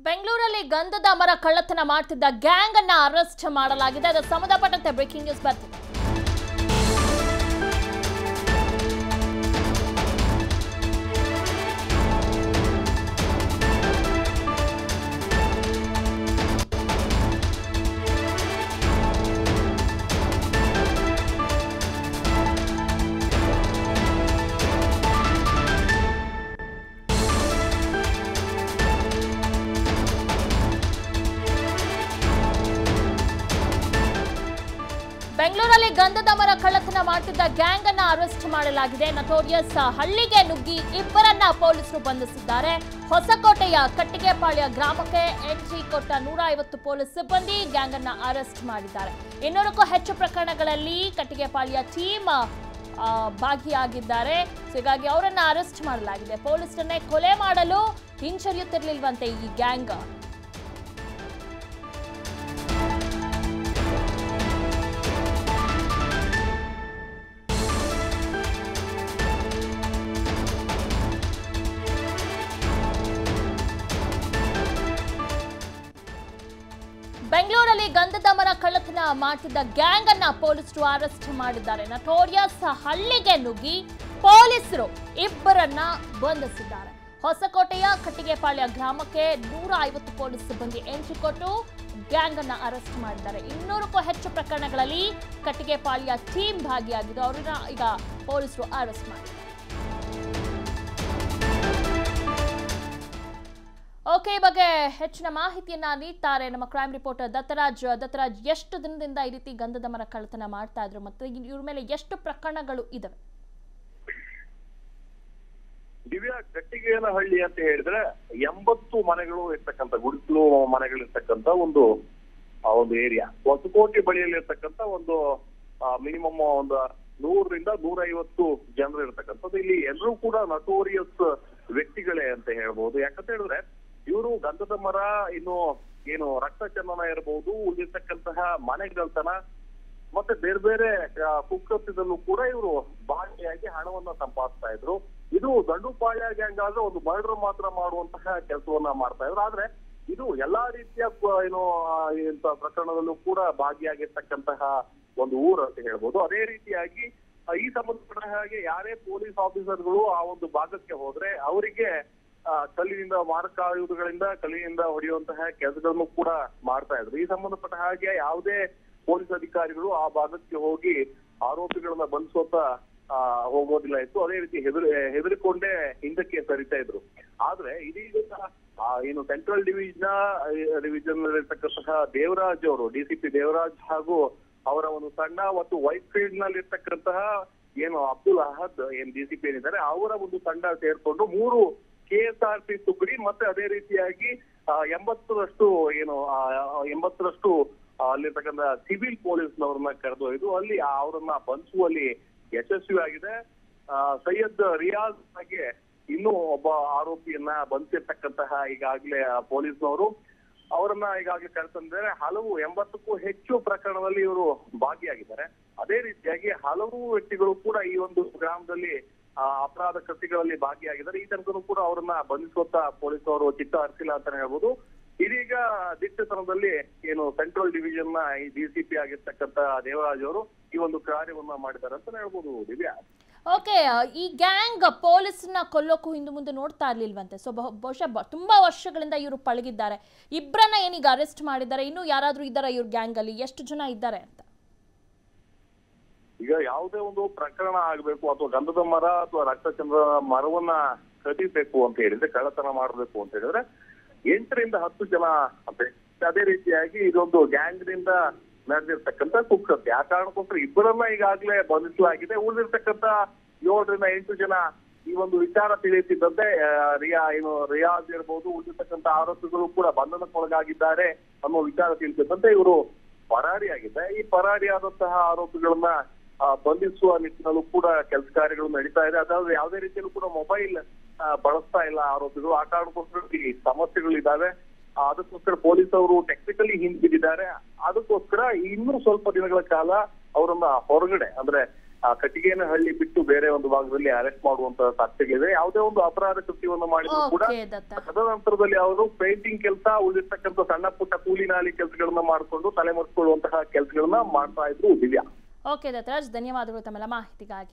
ಬೆಂಗಳೂರಲ್ಲಿ ಗಂಧದ ಮರ ಕಳ್ಳತನ ಮಾಡ್ತಿದ್ದ ಗ್ಯಾಂಗ್ ಅನ್ನು ಅರೆಸ್ಟ್ ಮಾಡಲಾಗಿದೆ. ಅದಕ್ಕೆ ಸಂಬಂಧಪಟ್ಟಂತೆ ಬ್ರೇಕಿಂಗ್ ನ್ಯೂಸ್ ಬರ್ತಿದೆ. ಬೆಂಗಳೂರಲ್ಲಿ ಗಂಧದ ಮರ ಕಳ್ಳತನ ಮಾಡ್ತಿದ್ದ ಗ್ಯಾಂಗ್ ಅನ್ನು ಅರೆಸ್ಟ್ ಮಾಡಲಾಗಿದೆ. ನಟೋರಿಯಸ್ ಹಳ್ಳಿಗೆ ನುಗ್ಗಿ ಇಬ್ಬರನ್ನ ಪೊಲೀಸರು ಬಂಧಿಸಿದ್ದಾರೆ. ಹೊಸಕೋಟೆಯ ಕಟ್ಟಿಗೆಪಾಳ್ಯ ಗ್ರಾಮಕ್ಕೆ ಎಂಟ್ರಿ ಕೊಟ್ಟ 150 ಪೊಲೀಸ್ ಸಿಬ್ಬಂದಿ ಗ್ಯಾಂಗ್ ಅನ್ನ ಅರೆಸ್ಟ್ ಮಾಡಿದ್ದಾರೆ. 200ಕ್ಕೂ ಹೆಚ್ಚು ಪ್ರಕರಣಗಳಲ್ಲಿ ಕಟ್ಟಿಗೆಪಾಳ್ಯ ಟೀಮ್ ಭಾಗಿಯಾಗಿದ್ದಾರೆ. ಹೀಗಾಗಿ ಅವರನ್ನ ಅರೆಸ್ಟ್ ಮಾಡಲಾಗಿದೆ. ಪೊಲೀಸರನ್ನೇ ಕೊಲೆ ಮಾಡಲು ಹಿಂಜರಿಯುತ್ತಿರಲಿಲ್ವಂತೆ ಈ ಗ್ಯಾಂಗ್. ಬೆಂಗಳೂರಲ್ಲಿ ಗಂಧದ ಮರ ಕಳ್ಳತನ ಮಾಡ್ತಿದ್ದ ಗ್ಯಾಂಗ್ ಅನ್ನ ಪೊಲೀಸರು ಅರೆಸ್ಟ್ ಮಾಡಿದ್ದಾರೆ. ನಟೋರಿಯಸ್ ಹಳ್ಳಿಗೆ ನುಗ್ಗಿ ಪೊಲೀಸರು ಇಬ್ಬರನ್ನ ಬಂಧಿಸಿದ್ದಾರೆ. ಹೊಸಕೋಟೆಯ ಕಟ್ಟಿಗೆಪಾಳ್ಯ ಗ್ರಾಮಕ್ಕೆ 150 ಪೊಲೀಸ್ ಸಿಬ್ಬಂದಿ ಎಂಟ್ರಿ ಕೊಟ್ಟು ಗ್ಯಾಂಗ್ ಅನ್ನ ಅರೆಸ್ಟ್ ಮಾಡಿದ್ದಾರೆ. 200ಕ್ಕೂ ಹೆಚ್ಚು ಪ್ರಕರಣಗಳಲ್ಲಿ ಕಟ್ಟಿಗೆಪಾಳ್ಯ ಟೀಮ್ ಭಾಗಿಯಾಗಿದ್ದು ಅವರನ್ನ ಈಗ ಪೊಲೀಸರು ಅರೆಸ್ಟ್ ಮಾಡಿದ್ದಾರೆ. ಓಕೆ, ಈ ಬಗ್ಗೆ ಹೆಚ್ಚಿನ ಮಾಹಿತಿಯನ್ನ ನೀಡ್ತಾರೆ ನಮ್ಮ ಕ್ರೈಮ್ ರಿಪೋರ್ಟರ್ ದತ್ತರಾಜ್. ಎಷ್ಟು ದಿನದಿಂದ ಈ ರೀತಿ ಗಂಧದ ಮರ ಕಳ್ಳತನ ಮಾಡ್ತಾ ಇದ್ರು ಮತ್ತೆ ಇವ್ರ ಮೇಲೆ ಎಷ್ಟು ಪ್ರಕರಣಗಳು ಇದಾವೆ? ದಿವ್ಯಾ, ಕಟ್ಟಿಗೆಯನಹಳ್ಳಿ ಅಂತ ಹೇಳಿದ್ರೆ 80 ಮನೆಗಳು ಇರ್ತಕ್ಕಂಥ, ಗುಡಿಸಲು ಮನೆಗಳು ಇರ್ತಕ್ಕಂಥ ಒಂದು ಏರಿಯಾ. ಹೊಸಕೋಟೆ ಬಳಿಯಲ್ಲಿ ಇರ್ತಕ್ಕಂಥ ಒಂದು ಮಿನಿಮಮ್ ಒಂದು 100ರಿಂದ 150 ಜನರು ಇರ್ತಕ್ಕಂಥದ್ದು. ಇಲ್ಲಿ ಎಲ್ಲರೂ ಕೂಡ ನಟೋರಿಯಸ್ ವ್ಯಕ್ತಿಗಳೇ ಅಂತ ಹೇಳ್ಬಹುದು. ಯಾಕಂತ ಹೇಳಿದ್ರೆ ಇವರು ಗಂಧದ ಮರ, ಏನು ರಕ್ತ ಚಂದನ ಇರಬಹುದು, ಉಳಿದಿರ್ತಕ್ಕಂತಹ ಮನೆಗಳತನ ಮತ್ತೆ ಬೇರೆ ಬೇರೆ ಕುಕ್ಕತ್ತಿದಲ್ಲೂ ಕೂಡ ಇವರು ಭಾಗಿಯಾಗಿ ಹಣವನ್ನ ಸಂಪಾದಿಸ್ತಾ ಇದ್ರು. ಇದು ದಂಡುಪಾಳ್ಯ ಗ್ಯಾಂಗ್ ಆದ್ರೆ ಒಂದು ಮರ್ಡರ್ ಮಾತ್ರ ಮಾಡುವಂತಹ ಕೆಲಸವನ್ನ ಮಾಡ್ತಾ ಇದ್ರು. ಆದ್ರೆ ಇದು ಎಲ್ಲಾ ರೀತಿಯ ಇಂಥ ಪ್ರಕರಣದಲ್ಲೂ ಕೂಡ ಭಾಗಿಯಾಗಿರ್ತಕ್ಕಂತಹ ಒಂದು ಊರು ಅಂತ ಹೇಳ್ಬೋದು. ಅದೇ ರೀತಿಯಾಗಿ ಈ ಸಂಬಂಧಪಟ್ಟ ಹಾಗೆ ಯಾರೇ ಪೊಲೀಸ್ ಆಫೀಸರ್ಗಳು ಆ ಒಂದು ಭಾಗಕ್ಕೆ ಹೋದ್ರೆ ಅವರಿಗೆ ಕಲ್ಲಿನಿಂದ ಮಾರಕಾಯುಧಗಳಿಂದ ಕಲ್ಲಿನಿಂದ ಹೊಡೆಯುವಂತಹ ಕೆಲಸಗಳನ್ನು ಕೂಡ ಮಾಡ್ತಾ ಇದ್ರು. ಈ ಸಂಬಂಧಪಟ್ಟ ಹಾಗೆ ಯಾವುದೇ ಪೊಲೀಸ್ ಅಧಿಕಾರಿಗಳು ಆ ಭಾಗಕ್ಕೆ ಹೋಗಿ ಆರೋಪಿಗಳನ್ನ ಬಂಧಿಸುವಂತ ಹೋಗೋದಿಲ್ಲ ಇತ್ತು. ಅದೇ ರೀತಿ ಹೆದರಿಕೊಂಡೇ ಹಿಂದಕ್ಕೆ ಸರಿತಾ ಇದ್ರು. ಆದ್ರೆ ಇದೀಗ ಸೆಂಟ್ರಲ್ ಡಿವಿಷನ್ ಇರ್ತಕ್ಕಂತಹ ದೇವರಾಜ್ ಅವರು, ಡಿಸಿಪಿ ದೇವರಾಜ್ ಹಾಗೂ ಅವರ ಒಂದು ಸಣ್ಣ ಮತ್ತು ವೈಟ್ ಫೀಲ್ಡ್ ನಲ್ಲಿ ಇರ್ತಕ್ಕಂತಹ ಅಬ್ದುಲ್ ಅಹದ್ ಡಿಸಿಪಿ ಏನಿದ್ದಾರೆ ಅವರ ಒಂದು ತಂಡ ಸೇರ್ಕೊಂಡು 3 KSRP ತುಕಡಿ ಮತ್ತೆ ಅದೇ ರೀತಿಯಾಗಿ 80ರಷ್ಟು ಅಲ್ಲಿರ್ತಕ್ಕಂಥ ಸಿವಿಲ್ ಪೊಲೀಸ್ನವ್ರನ್ನ ಕರೆದೊಯ್ದು ಅಲ್ಲಿ ಅವರನ್ನ ಬಂಧಿಸುವಲ್ಲಿ ಯಶಸ್ವಿಯಾಗಿದೆ. ಸೈಯದ್ ರಿಯಾಜ್ ಹಾಗೆ ಇನ್ನೂ ಒಬ್ಬ ಆರೋಪಿಯನ್ನ ಬಂಧಿಸಿರ್ತಕ್ಕಂತಹ ಈಗಾಗಲೇ ಪೊಲೀಸ್ನವರು ಅವರನ್ನ ಈಗಾಗಲೇ ಕರೆತಂದಿದ್ದಾರೆ. ಹಲವು 80ಕ್ಕೂ ಹೆಚ್ಚು ಪ್ರಕರಣದಲ್ಲಿ ಇವರು ಭಾಗಿಯಾಗಿದ್ದಾರೆ. ಅದೇ ರೀತಿಯಾಗಿ ಹಲವು ವ್ಯಕ್ತಿಗಳು ಕೂಡ ಈ ಒಂದು ಗ್ರಾಮದಲ್ಲಿ ಅಪರಾಧ ಕೃತ್ಯಗಳಲ್ಲಿ ಭಾಗಿಯಾಗಿದ್ದಾರೆ. ಈ ತನಕನೂ ಕೂಡ ಅವರನ್ನ ಬಂಧಿಸುವಂತ ಪೊಲೀಸರು ಚಿತ್ತ ಹರಿಸಿಲ್ಲ ಅಂತಾನೆ ಹೇಳ್ಬೋದು. ಇದೀಗ ದಿಟ್ಟತನದಲ್ಲಿ ಸೆಂಟ್ರಲ್ ಡಿವಿಷನ್ ನ ಈ ಡಿಸಿಪಿ ಆಗಿರ್ತಕ್ಕಂತ ದೇವರಾಜ್ ಅವರು ಈ ಒಂದು ಕಾರ್ಯವನ್ನ ಮಾಡಿದ್ದಾರೆ ಅಂತಾನೆ ಹೇಳ್ಬೋದು. ದಿವ್ಯಾ, ಓಕೆ, ಈ ಗ್ಯಾಂಗ್ ಪೊಲೀಸ್ನ ಕೊಲ್ಲೋಕು ಹಿಂದೆ ಮುಂದೆ ನೋಡ್ತಾ ಇರ್ಲಿಲ್ವಂತೆ. ಸೊ ಬಹುಶಃ ತುಂಬಾ ವರ್ಷಗಳಿಂದ ಇವರು ಪಳಗಿದ್ದಾರೆ. ಇಬ್ಬರನ್ನ ಏನೀಗ ಅರೆಸ್ಟ್ ಮಾಡಿದ್ದಾರೆ. ಇನ್ನು ಯಾರಾದ್ರೂ ಇದ್ದಾರಾ ಇವ್ರ ಗ್ಯಾಂಗ್ ಅಲ್ಲಿ? ಎಷ್ಟು ಜನ ಇದ್ದಾರೆ ಅಂತ? ಈಗ ಯಾವುದೇ ಒಂದು ಪ್ರಕರಣ ಆಗ್ಬೇಕು ಅಥವಾ ಗಂಧದ ಮರ ಅಥವಾ ರಕ್ತಚಂದ್ರ ಮರವನ್ನ ಕದಿಬೇಕು ಅಂತ ಹೇಳಿದ್ರೆ, ಕಳ್ಳತನ ಮಾಡಬೇಕು ಅಂತ ಹೇಳಿದ್ರೆ 8ರಿಂದ 10 ಜನ ಅಂತ. ಅದೇ ರೀತಿಯಾಗಿ ಇದೊಂದು ಗ್ಯಾಂಗ್ ನಿಂದ ನಡೆದಿರ್ತಕ್ಕಂಥ ಕುಕ್ಕತ್ತೆ. ಆ ಕಾರಣಕ್ಕೋಸ್ಕರ ಇಬ್ಬರನ್ನ ಈಗಾಗಲೇ ಬಂಧಿಸಲಾಗಿದೆ. ಉಳಿದಿರ್ತಕ್ಕಂಥ 7ರಿಂದ 8 ಜನ ಈ ಒಂದು ವಿಚಾರ ತಿಳಿಯುತ್ತಿದ್ದಂತೆ ರಿಯಾಜ್ ಇರ್ಬೋದು, ಉಳಿದಿರ್ತಕ್ಕಂಥ ಆರೋಪಿಗಳು ಕೂಡ ಬಂಧನಕ್ಕೊಳಗಾಗಿದ್ದಾರೆ ಅನ್ನೋ ವಿಚಾರ ತಿಳಿಸಿದ್ದಂತೆ ಇವರು ಪರಾರಿಯಾಗಿದ್ದೆ. ಈ ಪರಾರಿಯಾದಂತಹ ಆರೋಪಿಗಳನ್ನ ಬಂಧಿಸುವ ನಿಟ್ಟಿನಲ್ಲೂ ಕೂಡ ಕೆಲಸ ಕಾರ್ಯಗಳು ನಡೀತಾ ಇದೆ. ಅದಾದ್ರೆ ಯಾವುದೇ ರೀತಿಯಲ್ಲೂ ಕೂಡ ಮೊಬೈಲ್ ಬಳಸ್ತಾ ಇಲ್ಲ ಆರೋಪಿಗಳು. ಆ ಕಾರಣಕ್ಕೋಸ್ಕರ ಈ ಸಮಸ್ಯೆಗಳಿದ್ದಾವೆ. ಅದಕ್ಕೋಸ್ಕರ ಪೊಲೀಸ್ ಅವರು ಟೆಕ್ನಿಕಲಿ ಹಿಂದಿದ್ದಾರೆ. ಅದಕ್ಕೋಸ್ಕರ ಇನ್ನೂ ಸ್ವಲ್ಪ ದಿನಗಳ ಕಾಲ ಅವರನ್ನ ಹೊರಗಡೆ, ಅಂದ್ರೆ ಕಟ್ಟಿಗೆನಹಳ್ಳಿ ಬಿಟ್ಟು ಬೇರೆ ಒಂದು ಭಾಗದಲ್ಲಿ ಅರೆಸ್ಟ್ ಮಾಡುವಂತಹ ಸಾಧ್ಯತೆಗಳಿವೆ. ಯಾವುದೇ ಒಂದು ಅಪರಾಧ ಕೃತ್ಯವನ್ನು ಮಾಡಿದ್ರು ಕೂಡ ಓಕೆ ದತ್ತ. ತದನಂತರದಲ್ಲಿ ಅವರು ಪೇಂಟಿಂಗ್ ಕೆಲಸ, ಉಳಿದಿರ್ತಕ್ಕಂಥ ಸಣ್ಣ ಪುಟ್ಟ ಕೂಲಿ ನಾಲಿ ಕೆಲಸಗಳನ್ನ ಮಾಡಿಕೊಂಡು ತಲೆಮರೆಸಿಕೊಳ್ಳುವಂತಹ ಕೆಲಸಗಳನ್ನ ಮಾಡ್ತಾ ಇದ್ರು ದಿವ್ಯಾ. ಓಕೆ ದತ್ತರಾಜ್, ಧನ್ಯವಾದಗಳು ತಮ್ಮೆಲ್ಲ ಮಾಹಿತಿಗಾಗಿ.